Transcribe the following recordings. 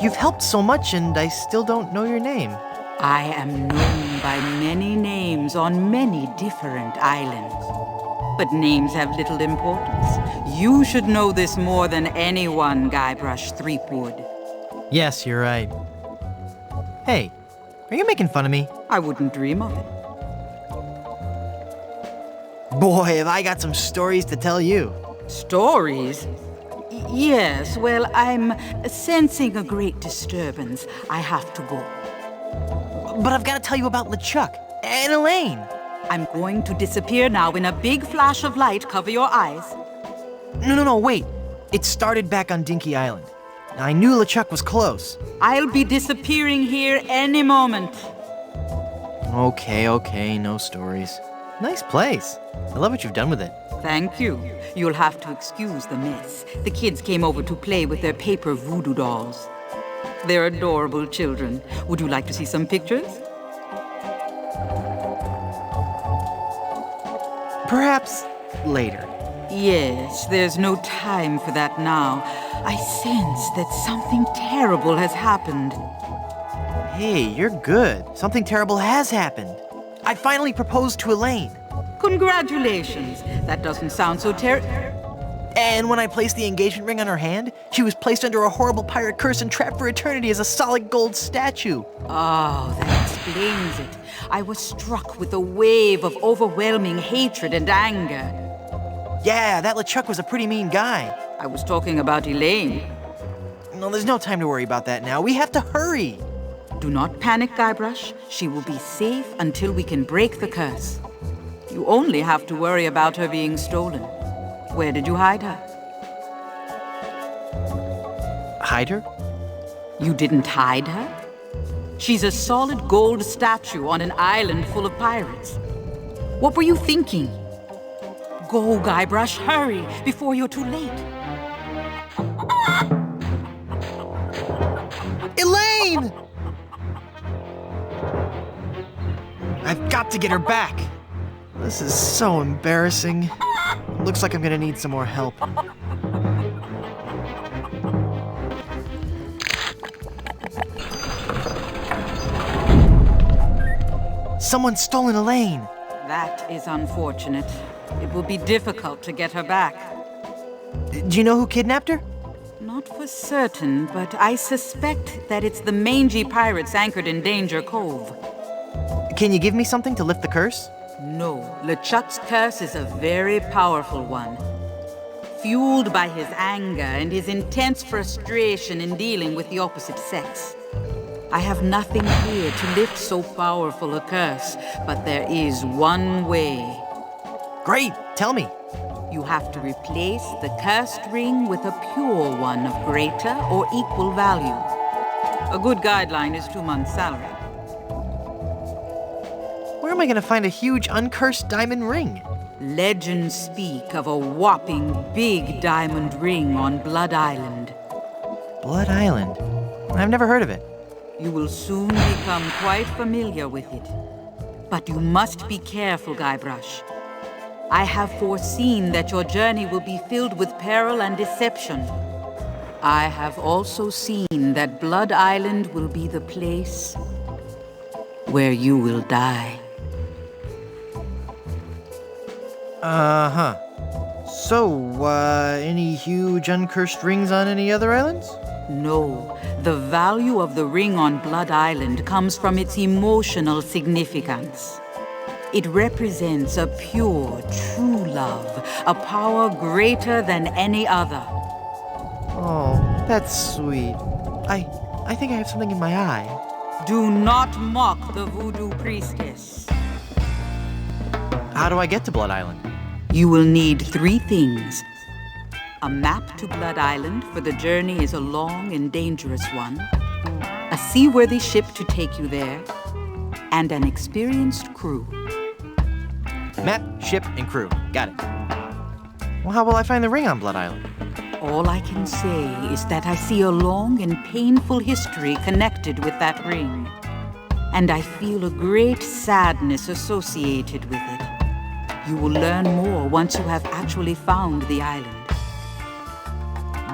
You've helped so much and I still don't know your name. I am known by many names on many different islands. But names have little importance. You should know this more than anyone, Guybrush Threepwood. Yes, you're right. Hey, are you making fun of me? I wouldn't dream of it. Boy, have I got some stories to tell you. Stories? Yes, well, I'm sensing a great disturbance. I have to go. But I've got to tell you about LeChuck and Elaine. I'm going to disappear now in a big flash of light. Cover your eyes. No, wait. It started back on Dinky Island. I knew LeChuck was close. I'll be disappearing here any moment. Okay, no stories. Nice place. I love what you've done with it. Thank you. You'll have to excuse the mess. The kids came over to play with their paper voodoo dolls. They're adorable children. Would you like to see some pictures? Perhaps later. Yes, there's no time for that now. I sense that something terrible has happened. Hey, you're good. Something terrible has happened. I finally proposed to Elaine. Congratulations. That doesn't sound so And when I placed the engagement ring on her hand, she was placed under a horrible pirate curse and trapped for eternity as a solid gold statue. Oh, that explains it. I was struck with a wave of overwhelming hatred and anger. Yeah, that LeChuck was a pretty mean guy. I was talking about Elaine. No, there's no time to worry about that now. We have to hurry. Do not panic, Guybrush. She will be safe until we can break the curse. You only have to worry about her being stolen. Where did you hide her? Hide her? You didn't hide her? She's a solid gold statue on an island full of pirates. What were you thinking? Go, Guybrush, hurry, before you're too late. Elaine! I've got to get her back. This is so embarrassing. Looks like I'm gonna need some more help. Someone's stolen Elaine. That is unfortunate. It will be difficult to get her back. Do you know who kidnapped her? Not for certain, but I suspect that it's the mangy pirates anchored in Danger Cove. Can you give me something to lift the curse? No, LeChuck's curse is a very powerful one. Fueled by his anger and his intense frustration in dealing with the opposite sex. I have nothing here to lift so powerful a curse, but there is one way. Great, tell me. You have to replace the cursed ring with a pure one of greater or equal value. A good guideline is 2 months' salary. Where am I gonna find a huge uncursed diamond ring? Legends speak of a whopping big diamond ring on Blood Island. Blood Island? I've never heard of it. You will soon become quite familiar with it. But you must be careful, Guybrush. I have foreseen that your journey will be filled with peril and deception. I have also seen that Blood Island will be the place where you will die. Uh-huh. So, any huge uncursed rings on any other islands? No, the value of the ring on Blood Island comes from its emotional significance. It represents a pure, true love, a power greater than any other. Oh, that's sweet. I think I have something in my eye. Do not mock the voodoo priestess. How do I get to Blood Island? You will need 3 things. A map to Blood Island, for the journey is a long and dangerous one. A seaworthy ship to take you there. And an experienced crew. Map, ship, and crew. Got it. Well, how will I find the ring on Blood Island? All I can say is that I see a long and painful history connected with that ring. And I feel a great sadness associated with it. You will learn more once you have actually found the island.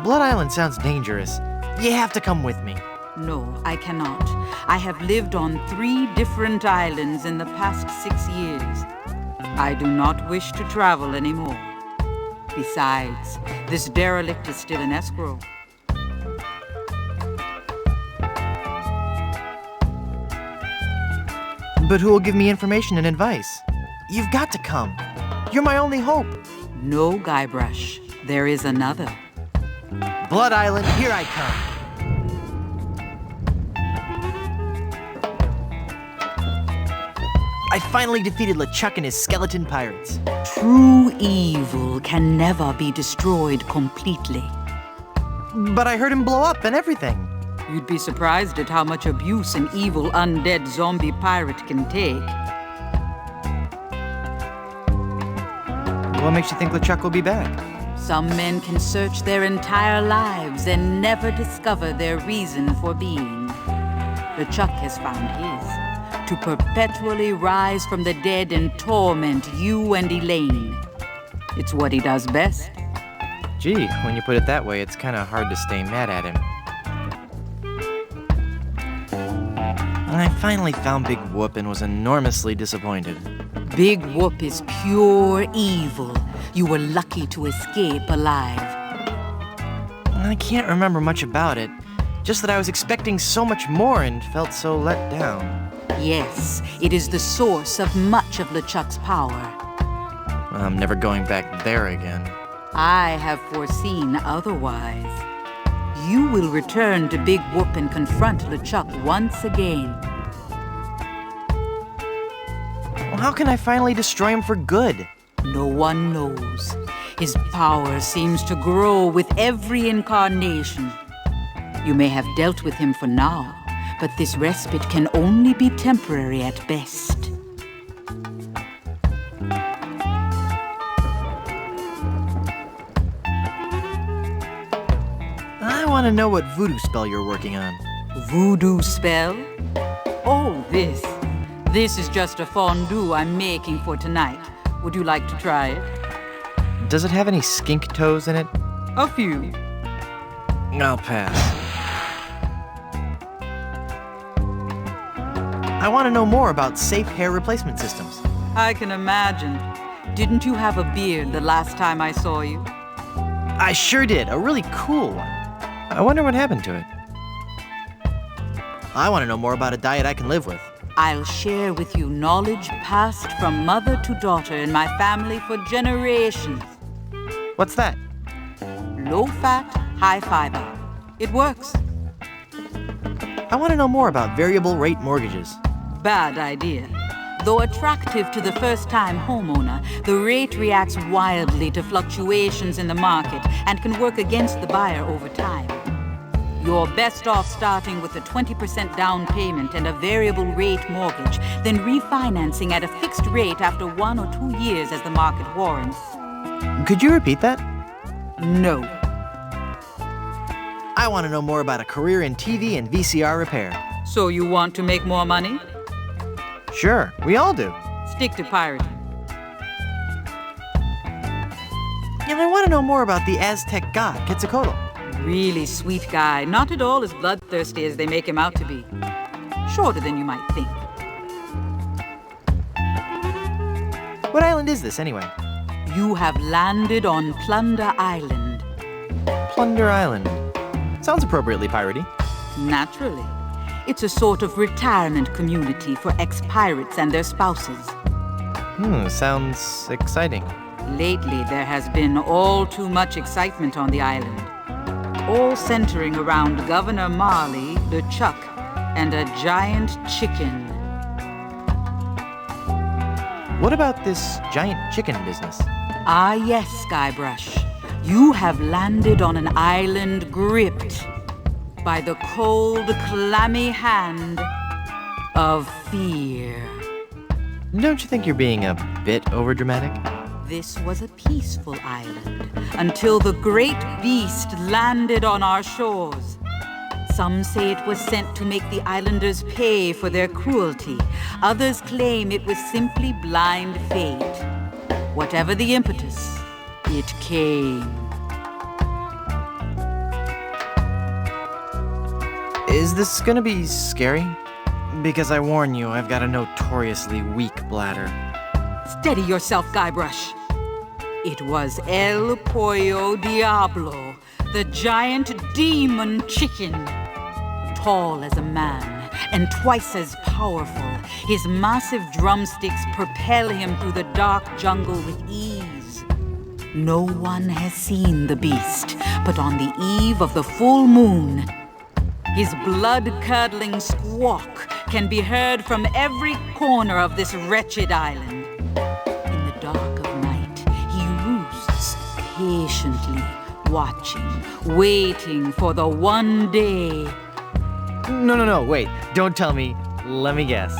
Blood Island sounds dangerous. You have to come with me. No, I cannot. I have lived on 3 different islands in the past 6 years. I do not wish to travel anymore. Besides, this derelict is still in escrow. But who will give me information and advice? You've got to come. You're my only hope. No, Guybrush. There is another. Blood Island, here I come. I finally defeated LeChuck and his skeleton pirates. True evil can never be destroyed completely. But I heard him blow up and everything. You'd be surprised at how much abuse an evil undead zombie pirate can take. What makes you think LeChuck will be back? Some men can search their entire lives and never discover their reason for being. LeChuck has found his. To perpetually rise from the dead and torment you and Elaine. It's what he does best. Gee, when you put it that way, it's kind of hard to stay mad at him. I finally found Big Whoop and was enormously disappointed. Big Whoop is pure evil. You were lucky to escape alive. I can't remember much about it, just that I was expecting so much more and felt so let down. Yes, it is the source of much of LeChuck's power. I'm never going back there again. I have foreseen otherwise. You will return to Big Whoop and confront LeChuck once again. Well, how can I finally destroy him for good? No one knows. His power seems to grow with every incarnation. You may have dealt with him for now, but this respite can only be temporary at best. I want to know what voodoo spell you're working on. Voodoo spell? Oh, this. This is just a fondue I'm making for tonight. Would you like to try it? Does it have any skink toes in it? A few. I'll pass. I want to know more about safe hair replacement systems. I can imagine. Didn't you have a beard the last time I saw you? I sure did, a really cool one. I wonder what happened to it. I want to know more about a diet I can live with. I'll share with you knowledge passed from mother to daughter in my family for generations. What's that? Low fat, high fiber. It works. I want to know more about variable rate mortgages. Bad idea. Though attractive to the first-time homeowner, the rate reacts wildly to fluctuations in the market and can work against the buyer over time. You're best off starting with a 20% down payment and a variable rate mortgage, then refinancing at a fixed rate after 1 or 2 years as the market warrants. Could you repeat that? No. I want to know more about a career in TV and VCR repair. So you want to make more money? Sure, we all do. Stick to pirating. And I want to know more about the Aztec god, Quetzalcoatl. Really sweet guy, not at all as bloodthirsty as they make him out to be. Shorter than you might think. What island is this, anyway? You have landed on Plunder Island. Plunder Island. Sounds appropriately piratey. Naturally. It's a sort of retirement community for ex-pirates and their spouses. Sounds exciting. Lately, there has been all too much excitement on the island. All centering around Governor Marley, LeChuck, and a giant chicken. What about this giant chicken business? Ah, yes, Guybrush. You have landed on an island gripped by the cold, clammy hand of fear. Don't you think you're being a bit overdramatic? This was a peaceful island until the great beast landed on our shores. Some say it was sent to make the islanders pay for their cruelty. Others claim it was simply blind fate. Whatever the impetus, it came. Is this gonna be scary? Because I warn you, I've got a notoriously weak bladder. Steady yourself, Guybrush. It was El Pollo Diablo, the giant demon chicken. Tall as a man and twice as powerful, his massive drumsticks propel him through the dark jungle with ease. No one has seen the beast, but on the eve of the full moon, his blood-curdling squawk can be heard from every corner of this wretched island. In the dark of night, he roosts patiently, watching, waiting for the one day. No, wait. Don't tell me. Let me guess.